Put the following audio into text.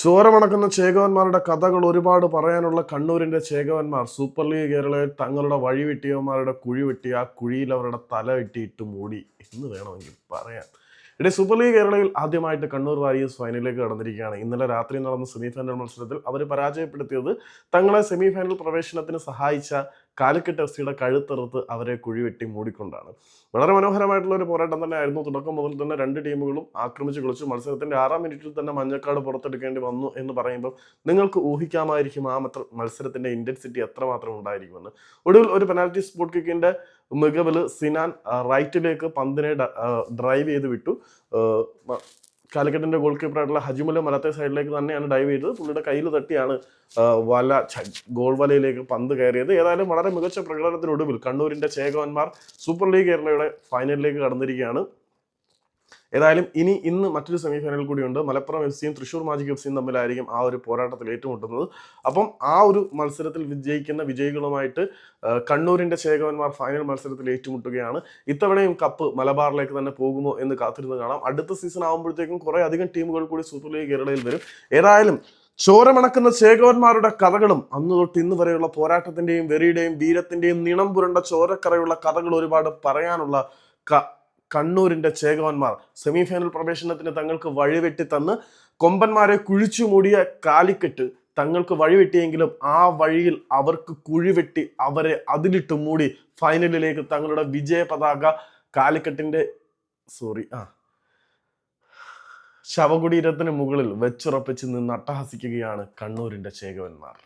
ചോരമണക്കുന്ന ചേകവന്മാരുടെ കഥകൾ ഒരുപാട് പറയാനുള്ള കണ്ണൂരിന്റെ ചേകവന്മാർ സൂപ്പർ ലീഗ് കേരളയിൽ തങ്ങളുടെ വഴിവെട്ടിയവന്മാരുടെ കുഴി വെട്ടി ആ കുഴിയിൽ അവരുടെ തല വെട്ടിയിട്ട് മൂടി എന്ന് വേണമെങ്കിൽ പറയാം. ഇവിടെ സൂപ്പർ ലീഗ് കേരളയിൽ ആദ്യമായിട്ട് കണ്ണൂർ വാരിയേഴ്സ് ഫൈനലിലേക്ക് കടന്നിരിക്കുകയാണ്. ഇന്നലെ രാത്രി നടന്ന സെമി ഫൈനൽ മത്സരത്തിൽ അവർ പരാജയപ്പെടുത്തിയത് തങ്ങളെ സെമി ഫൈനൽ പ്രവേശനത്തിന് സഹായിച്ച കാലിക്കറ്റ് എഫ് സിയുടെ കഴുത്തെറുത്ത് അവരെ കുഴിവെട്ടി മൂടിക്കൊണ്ടാണ്. വളരെ മനോഹരമായിട്ടുള്ള ഒരു പോരാട്ടം തന്നെ ആയിരുന്നു. തുടക്കം മുതൽ തന്നെ രണ്ട് ടീമുകളും ആക്രമിച്ച് കളിച്ചു. മത്സരത്തിന്റെ 6-ാം മിനിറ്റിൽ തന്നെ മഞ്ഞക്കാട് പുറത്തെടുക്കേണ്ടി വന്നു എന്ന് പറയുമ്പോൾ നിങ്ങൾക്ക് ഊഹിക്കാമായിരിക്കും ആ മത്സരത്തിന്റെ ഇന്റൻസിറ്റി എത്രമാത്രം ഉണ്ടായിരിക്കുമെന്ന്. ഒടുവിൽ ഒരു പെനാൽറ്റി സ്പോട്ട് കിക്കിന്റെ മികവിൽ സിനാൻ റൈറ്റിലേക്ക് പന്തിനെ ഡ്രൈവ് ചെയ്ത് വിട്ടു. കാലിക്കറ്റിന്റെ ഗോൾ കീപ്പറായിട്ടുള്ള ഹജിമുല മലത്തെ സൈഡിലേക്ക് തന്നെയാണ് ഡൈവ് ചെയ്തത്. പുള്ളിയുടെ കയ്യിൽ തട്ടിയാണ് ഗോൾ വലയിലേക്ക് പന്ത് കയറിയത്. ഏതായാലും വളരെ മികച്ച പ്രകടനത്തിനൊടുവിൽ കണ്ണൂരിന്റെ ചേകവന്മാർ സൂപ്പർ ലീഗ് കേരളയുടെ ഫൈനലിലേക്ക് കടന്നിരിക്കുകയാണ്. ഏതായാലും ഇന്ന് മറ്റൊരു സെമി ഫൈനൽ കൂടിയുണ്ട്. മലപ്പുറം എഫ് സിയും തൃശ്ശൂർ മാജിക് എഫ് സിയും തമ്മിലായിരിക്കും ആ ഒരു പോരാട്ടത്തിൽ ഏറ്റുമുട്ടുന്നത്. അപ്പം ആ ഒരു മത്സരത്തിൽ വിജയിക്കുന്ന വിജയികളുമായിട്ട് കണ്ണൂരിന്റെ ചേകവന്മാർ ഫൈനൽ മത്സരത്തിൽ ഏറ്റുമുട്ടുകയാണ്. ഇത്തവണയും കപ്പ് മലബാറിലേക്ക് തന്നെ പോകുമോ എന്ന് കാത്തിരുന്ന് കാണാം. അടുത്ത സീസൺ ആകുമ്പോഴത്തേക്കും കുറെ അധികം ടീമുകൾ കൂടി സൂപ്പർ ലീഗ് കേരളയിൽ വരും. ഏതായാലും ചോരമണക്കുന്ന ചേകവന്മാരുടെ കഥകളും അന്ന് തൊട്ട് ഇന്ന് വരെയുള്ള പോരാട്ടത്തിന്റെയും വെറിയുടെയും വീരത്തിന്റെയും നിണം പുരണ്ട ചോരക്കറയുള്ള കഥകൾ ഒരുപാട് പറയാനുള്ള കണ്ണൂരിന്റെ ചേകവന്മാർ സെമി ഫൈനൽ പ്രവേശനത്തിന് തങ്ങൾക്ക് വഴിവെട്ടി തന്ന് കൊമ്പന്മാരെ കുഴിച്ചു മൂടിയ കാലിക്കറ്റ് തങ്ങൾക്ക് വഴിവെട്ടിയെങ്കിലും ആ വഴിയിൽ അവർക്ക് കുഴിവെട്ടി അവരെ അതിലിട്ട് മൂടി ഫൈനലിലേക്ക് തങ്ങളുടെ വിജയ പതാക കാലിക്കറ്റിന്റെ ശവകുടീരത്തിന് മുകളിൽ വെച്ചുറപ്പിച്ച് നിന്ന് അട്ടഹസിക്കുകയാണ് കണ്ണൂരിന്റെ ചേകവന്മാർ.